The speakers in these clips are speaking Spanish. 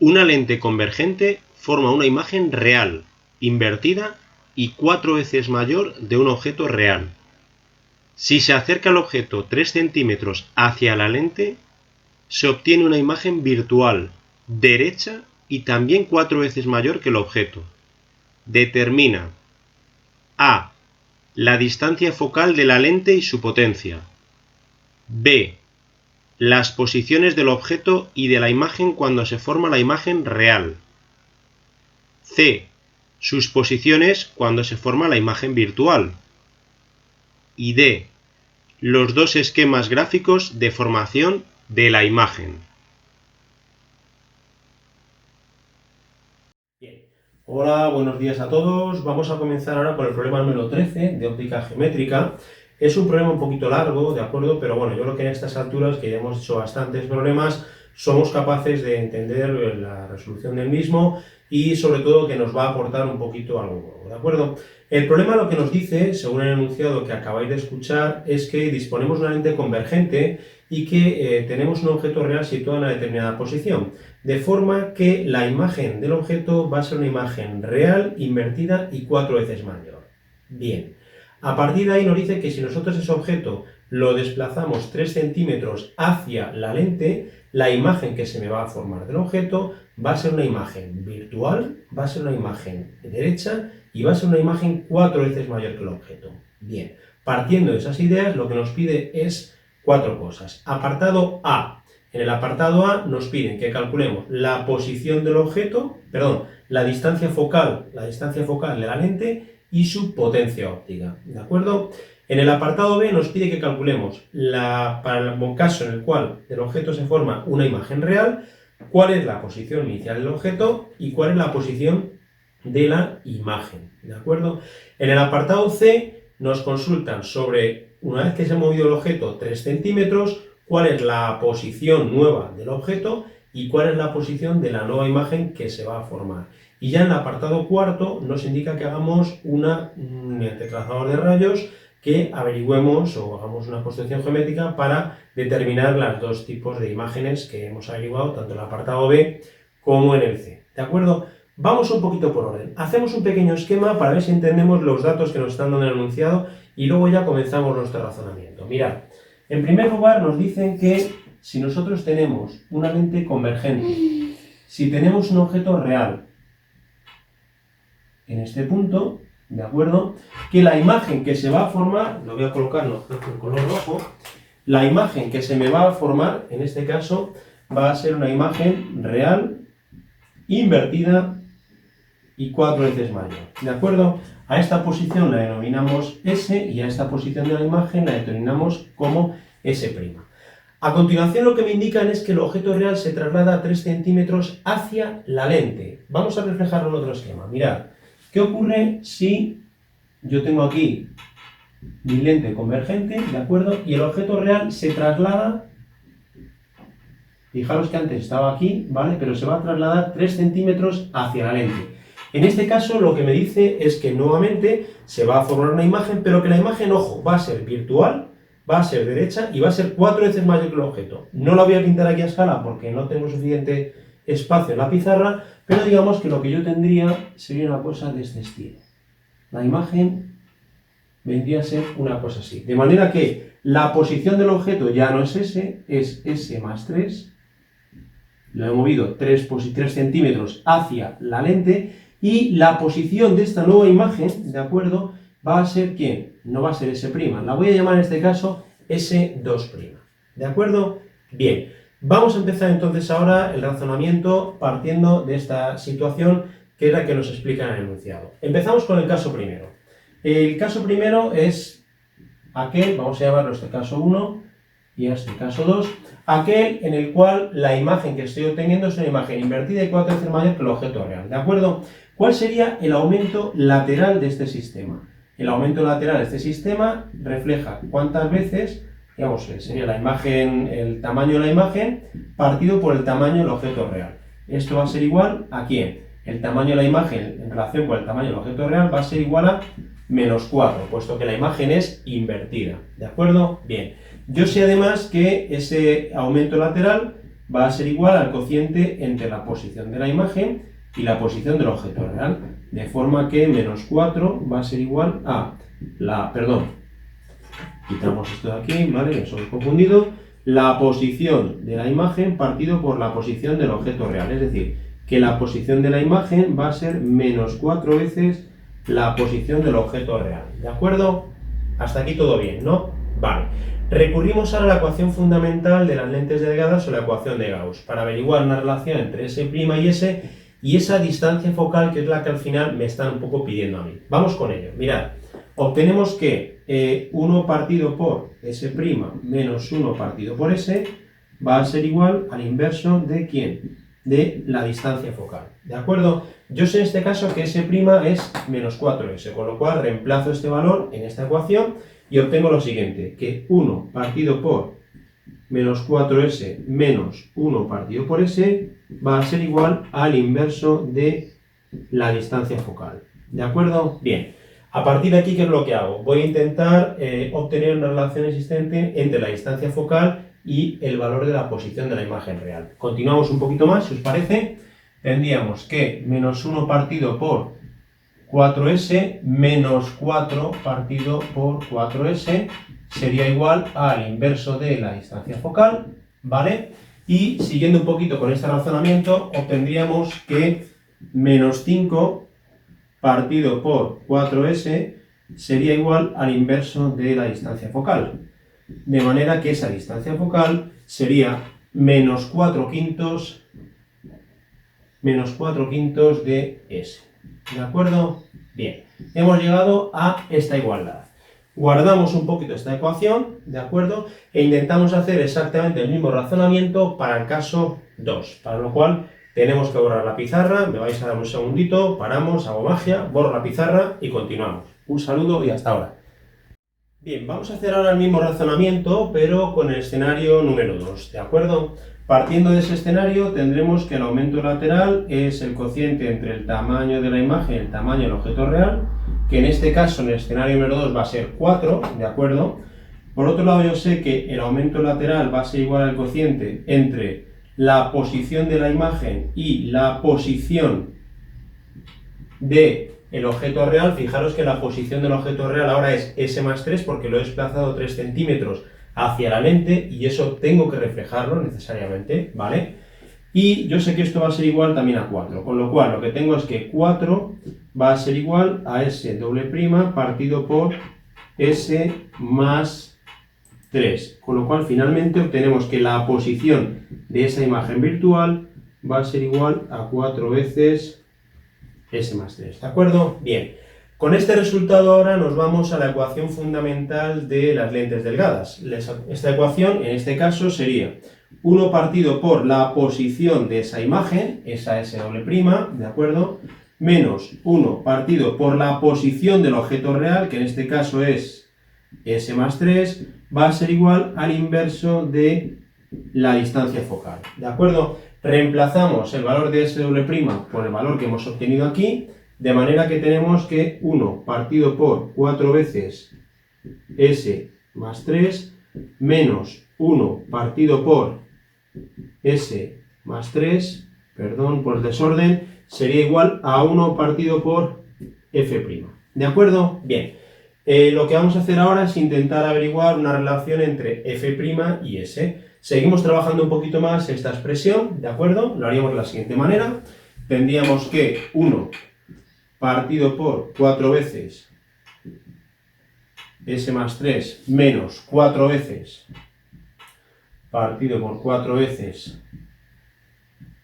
Una lente convergente forma una imagen real, invertida y 4 veces mayor de un objeto real. Si se acerca el objeto 3 centímetros hacia la lente, se obtiene una imagen virtual, derecha y también 4 veces mayor que el objeto. Determina A. La distancia focal de la lente y su potencia. B. Las posiciones del objeto y de la imagen cuando se forma la imagen real. C. Sus posiciones cuando se forma la imagen virtual. Y D. Los dos esquemas gráficos de formación de la imagen. Bien. Hola, buenos días a todos. Vamos a comenzar ahora con el problema número 13 de óptica geométrica. Es un problema un poquito largo, ¿de acuerdo? Pero bueno, yo creo que en estas alturas, que ya hemos hecho bastantes problemas, somos capaces de entender la resolución del mismo y sobre todo que nos va a aportar un poquito algo nuevo, ¿de acuerdo? El problema lo que nos dice, según el enunciado que acabáis de escuchar, es que disponemos de una lente convergente y que tenemos un objeto real situado en una determinada posición, de forma que la imagen del objeto va a ser una imagen real, invertida y 4 veces mayor. Bien. A partir de ahí nos dice que si nosotros ese objeto lo desplazamos 3 centímetros hacia la lente, la imagen que se me va a formar del objeto va a ser una imagen virtual, va a ser una imagen derecha y va a ser una imagen 4 veces mayor que el objeto. Bien, partiendo de esas ideas, lo que nos pide es 4 cosas. Apartado A. En el apartado A nos piden que calculemos la posición del objeto, la distancia focal de la lente y su potencia óptica, ¿de acuerdo? En el apartado B nos pide que calculemos, para el caso en el cual del objeto se forma una imagen real, cuál es la posición inicial del objeto y cuál es la posición de la imagen, ¿de acuerdo? En el apartado C nos consultan sobre, una vez que se ha movido el objeto 3 centímetros, cuál es la posición nueva del objeto y cuál es la posición de la nueva imagen que se va a formar. Y ya en el apartado cuarto nos indica que hagamos mediante trazador de rayos, que averigüemos o hagamos una construcción geométrica para determinar los dos tipos de imágenes que hemos averiguado, tanto en el apartado B como en el C. ¿De acuerdo? Vamos un poquito por orden. Hacemos un pequeño esquema para ver si entendemos los datos que nos están dando en el enunciado y luego ya comenzamos nuestro razonamiento. Mirad, en primer lugar nos dicen que si nosotros tenemos una lente convergente, si tenemos un objeto real en este punto, ¿de acuerdo? Que la imagen que se va a formar, lo voy a colocar en color rojo, la imagen que se me va a formar, en este caso, va a ser una imagen real, invertida y 4 veces mayor, ¿de acuerdo? A esta posición la denominamos S y a esta posición de la imagen la denominamos como S'. A continuación lo que me indican es que el objeto real se traslada 3 centímetros hacia la lente. Vamos a reflejarlo en otro esquema. Mirad, ¿qué ocurre si yo tengo aquí mi lente convergente, ¿de acuerdo? Y el objeto real se traslada, fijaros que antes estaba aquí, ¿vale? Pero se va a trasladar 3 centímetros hacia la lente. En este caso lo que me dice es que nuevamente se va a formar una imagen, pero que la imagen, ojo, va a ser virtual, va a ser derecha y va a ser 4 veces mayor que el objeto. No la voy a pintar aquí a escala porque no tengo suficiente espacio en la pizarra, pero digamos que lo que yo tendría sería una cosa de este estilo. La imagen vendría a ser una cosa así. De manera que la posición del objeto ya no es S, es S más 3. Lo he movido 3 centímetros hacia la lente y la posición de esta nueva imagen, ¿de acuerdo?, va a ser ¿quién? No va a ser S', la voy a llamar en este caso S2', ¿de acuerdo? Bien, vamos a empezar entonces ahora el razonamiento partiendo de esta situación que es la que nos explica en el enunciado. Empezamos con el caso primero. El caso primero es aquel, vamos a llamarlo este caso 1 y este caso 2, aquel en el cual la imagen que estoy obteniendo es una imagen invertida y 4 veces mayor que el objeto real, ¿de acuerdo? ¿Cuál sería el aumento lateral de este sistema? El aumento lateral de este sistema refleja cuántas veces, digamos, sería la imagen, el tamaño de la imagen partido por el tamaño del objeto real. Esto va a ser igual a ¿quién? El tamaño de la imagen en relación con el tamaño del objeto real va a ser igual a menos 4, puesto que la imagen es invertida, ¿de acuerdo? Bien, yo sé además que ese aumento lateral va a ser igual al cociente entre la posición de la imagen y la posición del objeto real. De forma que menos 4 va a ser igual a quitamos esto de aquí, ¿vale? Eso he confundido. La posición de la imagen partido por la posición del objeto real. Es decir, que la posición de la imagen va a ser menos 4 veces la posición del objeto real. ¿De acuerdo? Hasta aquí todo bien, ¿no? Vale. Recurrimos ahora a la ecuación fundamental de las lentes delgadas o la ecuación de Gauss para averiguar una relación entre S' y S y esa distancia focal que es la que al final me están un poco pidiendo a mí. Vamos con ello. Mirad, obtenemos que 1 partido por S' menos 1 partido por S va a ser igual al inverso de ¿quién? De la distancia focal. ¿De acuerdo? Yo sé en este caso que S' es menos 4S, con lo cual reemplazo este valor en esta ecuación y obtengo lo siguiente, que 1 partido por menos 4S menos 1 partido por S va a ser igual al inverso de la distancia focal. ¿De acuerdo? Bien. A partir de aquí, ¿qué es lo que hago? Voy a intentar obtener una relación existente entre la distancia focal y el valor de la posición de la imagen real. Continuamos un poquito más, si os parece. Tendríamos que menos 1 partido por 4S menos 4 partido por 4S sería igual al inverso de la distancia focal, ¿vale? Y siguiendo un poquito con este razonamiento, obtendríamos que menos 5 partido por 4S sería igual al inverso de la distancia focal. De manera que esa distancia focal sería menos 4 quintos de S. ¿De acuerdo? Bien. Hemos llegado a esta igualdad. Guardamos un poquito esta ecuación, ¿de acuerdo? E intentamos hacer exactamente el mismo razonamiento para el caso 2, para lo cual tenemos que borrar la pizarra. Me vais a dar un segundito, paramos, hago magia, borro la pizarra y continuamos. Un saludo y hasta ahora. Bien, vamos a hacer ahora el mismo razonamiento, pero con el escenario número 2, ¿de acuerdo? Partiendo de ese escenario, tendremos que el aumento lateral es el cociente entre el tamaño de la imagen y el tamaño del objeto real, que en este caso, en el escenario número 2, va a ser 4, ¿de acuerdo? Por otro lado, yo sé que el aumento lateral va a ser igual al cociente entre la posición de la imagen y la posición del objeto real. Fijaros que la posición del objeto real ahora es S más 3 porque lo he desplazado 3 centímetros hacia la lente y eso tengo que reflejarlo necesariamente, ¿vale? Y yo sé que esto va a ser igual también a 4, con lo cual lo que tengo es que 4 va a ser igual a S doble prima partido por S más 3, con lo cual finalmente obtenemos que la posición de esa imagen virtual va a ser igual a 4 veces S más 3, ¿de acuerdo? Bien. Con este resultado ahora nos vamos a la ecuación fundamental de las lentes delgadas. Esta ecuación, en este caso, sería 1 partido por la posición de esa imagen, esa S doble prima, ¿de acuerdo? Menos 1 partido por la posición del objeto real, que en este caso es S más 3, va a ser igual al inverso de la distancia focal, ¿de acuerdo? Reemplazamos el valor de S doble prima por el valor que hemos obtenido aquí, de manera que tenemos que 1 partido por 4 veces S más 3 menos 1 partido por S más 3, perdón por el desorden, sería igual a 1 partido por F'. ¿De acuerdo? Bien. Lo que vamos a hacer ahora es intentar averiguar una relación entre F' y S. Seguimos trabajando un poquito más esta expresión, ¿de acuerdo? Lo haríamos de la siguiente manera. Tendríamos que 1 partido por 4 veces S más 3 menos 4 veces partido por 4 veces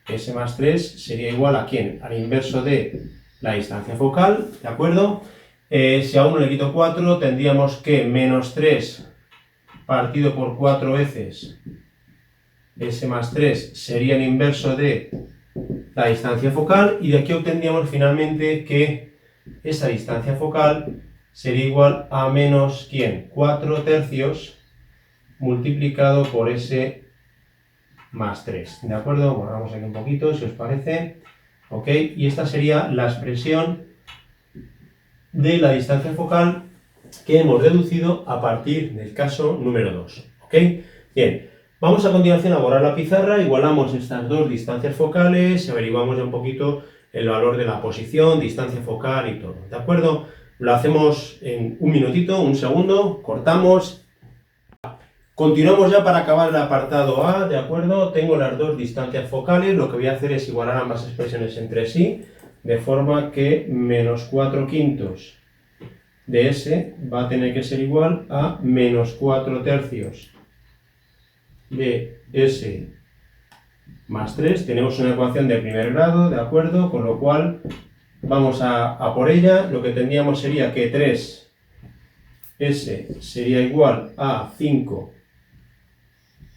S más 3 sería igual a ¿quién? Al inverso de la distancia focal, ¿de acuerdo? Si a 1 le quito 4, tendríamos que menos 3 partido por 4 veces S más 3 sería el inverso de la distancia focal, y de aquí obtendríamos finalmente que esa distancia focal sería igual a menos ¿quién? 4 tercios multiplicado por S más 3, ¿de acuerdo? Borramos aquí un poquito, si os parece, ¿ok? Y esta sería la expresión de la distancia focal que hemos deducido a partir del caso número 2, ¿ok? Bien, Vamos a continuación a borrar la pizarra, igualamos estas dos distancias focales y averiguamos ya un poquito el valor de la posición, distancia focal y todo, ¿de acuerdo? Lo hacemos en un minutito, un segundo, cortamos. Continuamos ya para acabar el apartado A, ¿de acuerdo? Tengo las dos distancias focales, lo que voy a hacer es igualar ambas expresiones entre sí, de forma que menos 4/5 de S va a tener que ser igual a menos 4/3 de S más 3. Tenemos una ecuación de primer grado, ¿de acuerdo? Con lo cual vamos a por ella. Lo que tendríamos sería que 3S sería igual a 5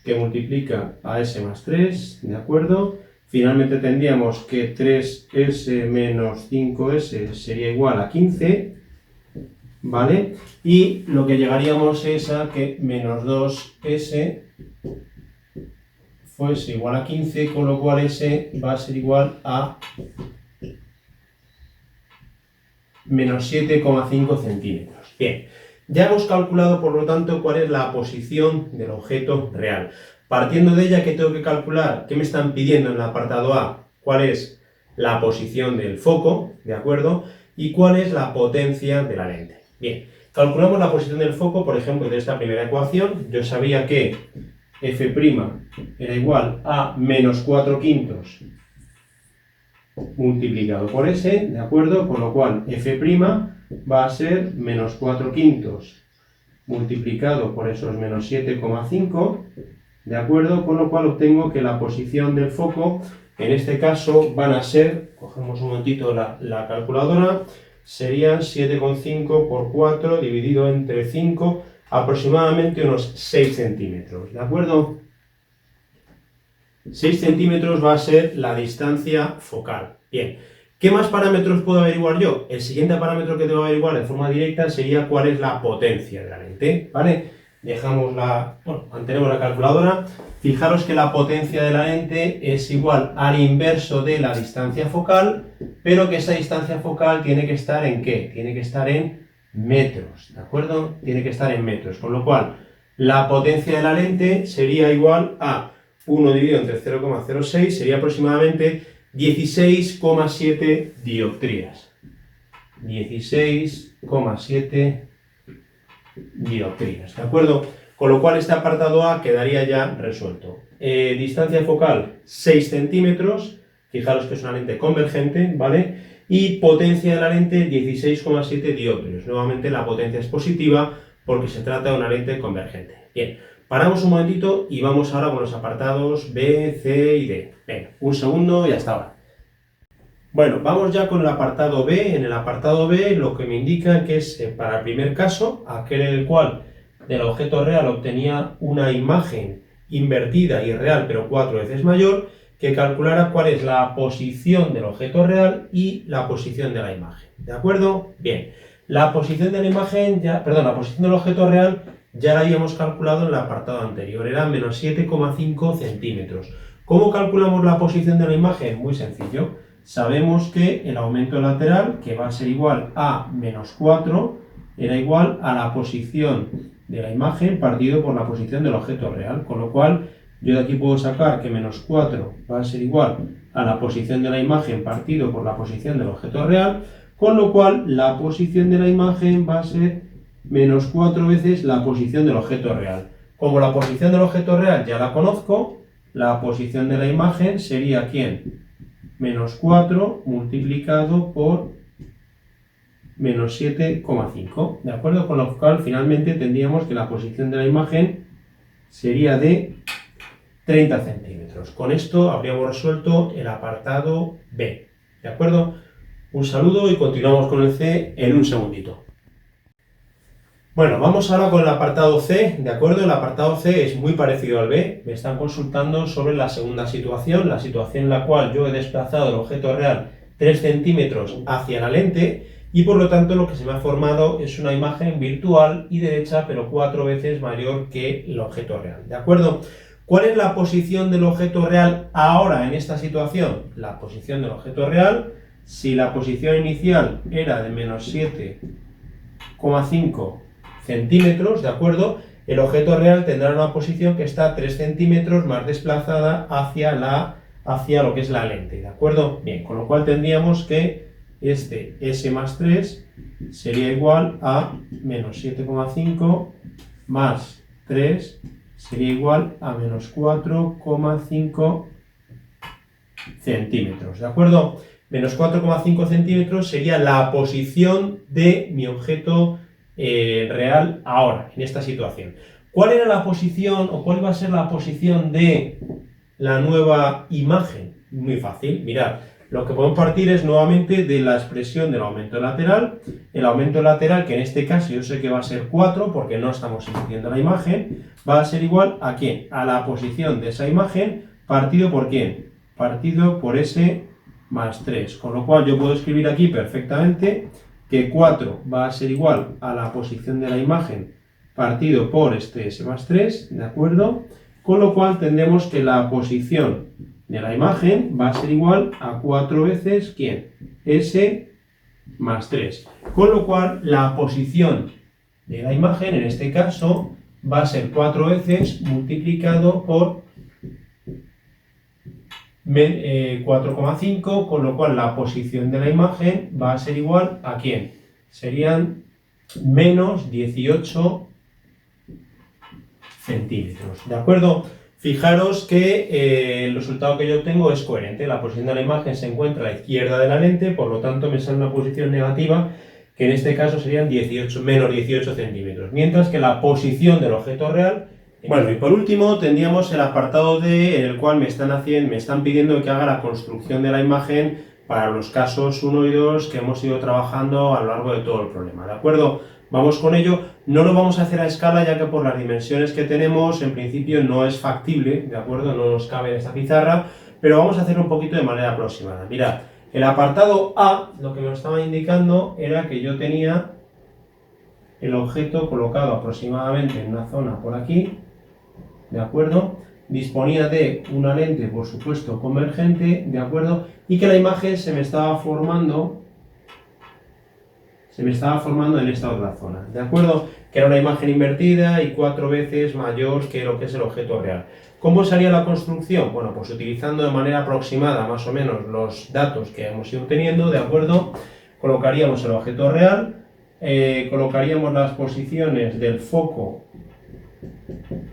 que multiplica a S más 3, ¿de acuerdo? Finalmente tendríamos que 3S menos 5S sería igual a 15, ¿vale? Y lo que llegaríamos es a que menos 2S fuese igual a 15, con lo cual S va a ser igual a menos 7,5 centímetros. Bien, ya hemos calculado, por lo tanto, cuál es la posición del objeto real. Partiendo de ella, ¿qué tengo que calcular? ¿Qué me están pidiendo en el apartado A? ¿Cuál es la posición del foco? ¿De acuerdo? ¿Y cuál es la potencia de la lente? Bien, calculamos la posición del foco, por ejemplo, de esta primera ecuación. Yo sabía que F' era igual a menos 4/5 multiplicado por S, ¿de acuerdo? Con lo cual F' va a ser menos 4/5 multiplicado por esos menos 7,5, ¿de acuerdo? Con lo cual obtengo que la posición del foco, en este caso, van a ser, cogemos un momentito la calculadora, serían 7,5 por 4 dividido entre 5, aproximadamente unos 6 centímetros, ¿de acuerdo? 6 centímetros va a ser la distancia focal. Bien, ¿qué más parámetros puedo averiguar yo? El siguiente parámetro que debo averiguar de forma directa sería cuál es la potencia de la lente, ¿vale? Mantenemos la calculadora. Fijaros que la potencia de la lente es igual al inverso de la distancia focal, pero que esa distancia focal tiene que estar ¿en qué? Tiene que estar en metros, ¿de acuerdo? Tiene que estar en metros, con lo cual la potencia de la lente sería igual a 1 dividido entre 0,06, sería aproximadamente 16,7 dioptrías. 16,7 dioptrías, ¿de acuerdo? Con lo cual este apartado A quedaría ya resuelto. Distancia focal 6 centímetros, fijaros que es una lente convergente, ¿vale? Y potencia de la lente 16,7 dioptrios. Nuevamente la potencia es positiva porque se trata de una lente convergente. Bien, paramos un momentito y vamos ahora con los apartados B, C y D. Venga, un segundo y hasta ahora. Bueno, vamos ya con el apartado B. En el apartado B lo que me indica que es para el primer caso, aquel en el cual del objeto real obtenía una imagen invertida y real pero 4 veces mayor, que calculara cuál es la posición del objeto real y la posición de la imagen. ¿De acuerdo? Bien, la posición de la imagen, la posición del objeto real ya la habíamos calculado en el apartado anterior, era menos 7,5 centímetros. ¿Cómo calculamos la posición de la imagen? Muy sencillo. Sabemos que el aumento lateral, que va a ser igual a menos 4, era igual a la posición de la imagen partido por la posición del objeto real, con lo cual yo de aquí puedo sacar que menos 4 va a ser igual a la posición de la imagen partido por la posición del objeto real, con lo cual la posición de la imagen va a ser menos 4 veces la posición del objeto real. Como la posición del objeto real ya la conozco, la posición de la imagen sería ¿quién? Menos 4 multiplicado por menos 7,5, ¿de acuerdo? Con lo cual finalmente tendríamos que la posición de la imagen sería de 30 centímetros. Con esto habríamos resuelto el apartado B, ¿de acuerdo? Un saludo y continuamos con el C en un segundito. Bueno, vamos ahora con el apartado C, ¿de acuerdo? El apartado C es muy parecido al B. Me están consultando sobre la segunda situación, la situación en la cual yo he desplazado el objeto real 3 centímetros hacia la lente y por lo tanto lo que se me ha formado es una imagen virtual y derecha pero 4 veces mayor que el objeto real, ¿de acuerdo? ¿Cuál es la posición del objeto real ahora en esta situación? La posición del objeto real, si la posición inicial era de menos 7,5 centímetros, ¿de acuerdo? el objeto real tendrá una posición que está 3 centímetros más desplazada hacia lo que es la lente, ¿de acuerdo? Bien, con lo cual tendríamos que este S más 3 sería igual a menos 7,5 más 3 sería igual a menos 4,5 centímetros, ¿de acuerdo? Menos 4,5 centímetros sería la posición de mi objeto real ahora, en esta situación. ¿Cuál era la posición o cuál va a ser la posición de la nueva imagen? Muy fácil, mirad, lo que podemos partir es nuevamente de la expresión del aumento lateral. El aumento lateral, que en este caso yo sé que va a ser 4 porque no estamos invirtiendo la imagen, va a ser igual a ¿quién? A la posición de esa imagen partido por ¿quién? Partido por S más 3, con lo cual yo puedo escribir aquí perfectamente que 4 va a ser igual a la posición de la imagen partido por este S más 3, ¿de acuerdo? Con lo cual tendremos que la posición de la imagen va a ser igual a 4 veces, ¿quién? S más 3. Con lo cual la posición de la imagen, en este caso, va a ser 4 veces multiplicado por 4,5, con lo cual la posición de la imagen va a ser igual a ¿quién? Serían menos 18 centímetros, ¿de acuerdo? Fijaros que el resultado que yo obtengo es coherente. La posición de la imagen se encuentra a la izquierda de la lente, por lo tanto me sale una posición negativa, que en este caso serían menos 18 centímetros, mientras que la posición del objeto real. Bueno, y por último tendríamos el apartado D, en el cual me están pidiendo que haga la construcción de la imagen para los casos 1 y 2 que hemos ido trabajando a lo largo de todo el problema, ¿de acuerdo? Vamos con ello. No lo vamos a hacer a escala, ya que por las dimensiones que tenemos, en principio no es factible, ¿de acuerdo? No nos cabe en esta pizarra, pero vamos a hacerlo un poquito de manera aproximada. Mirad, el apartado A, lo que me estaba indicando era que yo tenía el objeto colocado aproximadamente en una zona por aquí, ¿de acuerdo? Disponía de una lente, por supuesto, convergente, ¿de acuerdo? Y que la imagen se me estaba formando en esta otra zona, ¿de acuerdo? Que era una imagen invertida y 4 veces mayor que lo que es el objeto real. ¿Cómo sería la construcción? Bueno, pues utilizando de manera aproximada más o menos los datos que hemos ido teniendo, ¿de acuerdo? Colocaríamos el objeto real, colocaríamos las posiciones del foco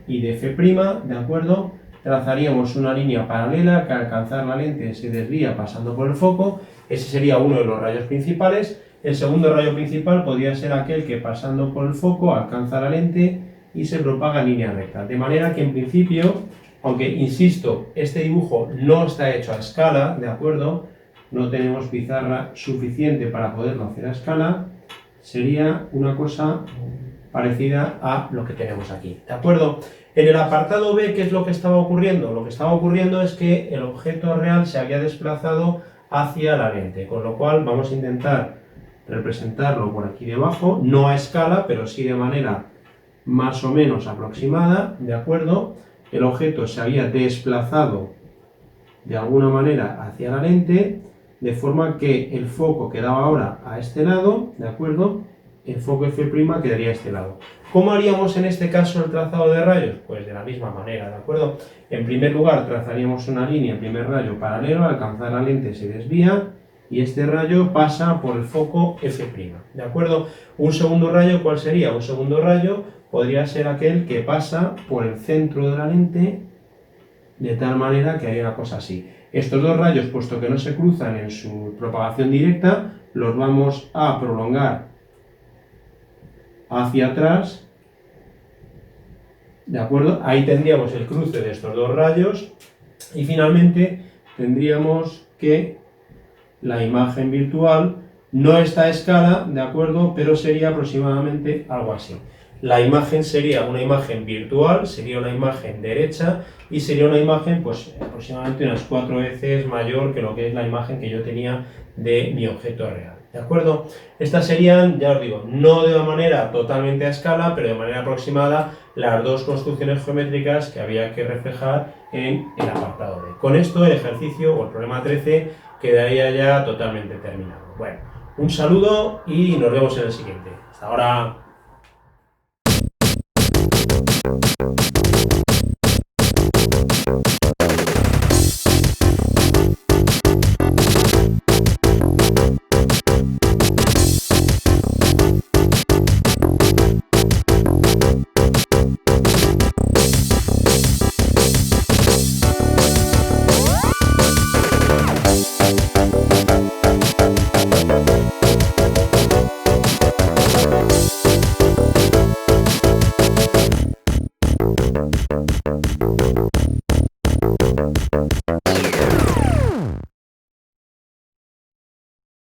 y de F', ¿de acuerdo? Trazaríamos una línea paralela que al alcanzar la lente se desvía pasando por el foco. Ese sería uno de los rayos principales. El segundo rayo principal podría ser aquel que pasando por el foco alcanza la lente y se propaga en línea recta. De manera que en principio, aunque insisto, este dibujo no está hecho a escala, ¿de acuerdo? No tenemos pizarra suficiente para poderlo hacer a escala, sería una cosa parecida a lo que tenemos aquí, ¿de acuerdo? En el apartado B, ¿qué es lo que estaba ocurriendo? Lo que estaba ocurriendo es que el objeto real se había desplazado hacia la lente, con lo cual vamos a intentar representarlo por aquí debajo, no a escala, pero sí de manera más o menos aproximada, ¿de acuerdo? El objeto se había desplazado de alguna manera hacia la lente, de forma que el foco quedaba ahora a este lado, ¿de acuerdo? El foco F' quedaría a este lado. ¿Cómo haríamos en este caso el trazado de rayos? Pues de la misma manera, ¿de acuerdo? En primer lugar trazaríamos una línea, primer rayo paralelo, al alcanzar la lente se desvía y este rayo pasa por el foco F', ¿de acuerdo? Un segundo rayo, ¿cuál sería? Un segundo rayo podría ser aquel que pasa por el centro de la lente de tal manera que haría una cosa así. Estos dos rayos, puesto que no se cruzan en su propagación directa, los vamos a prolongar hacia atrás, ¿de acuerdo? Ahí tendríamos el cruce de estos dos rayos y finalmente tendríamos que la imagen virtual no está a escala, ¿de acuerdo? Pero sería aproximadamente algo así. La imagen sería una imagen virtual, sería una imagen derecha y sería una imagen pues aproximadamente unas 4 veces mayor que lo que es la imagen que yo tenía de mi objeto real, ¿de acuerdo? Estas serían, ya os digo, no de una manera totalmente a escala, pero de manera aproximada las dos construcciones geométricas que había que reflejar en el apartado D. Con esto el ejercicio o el problema 13 quedaría ya totalmente terminado. Bueno, un saludo y nos vemos en el siguiente. Hasta ahora.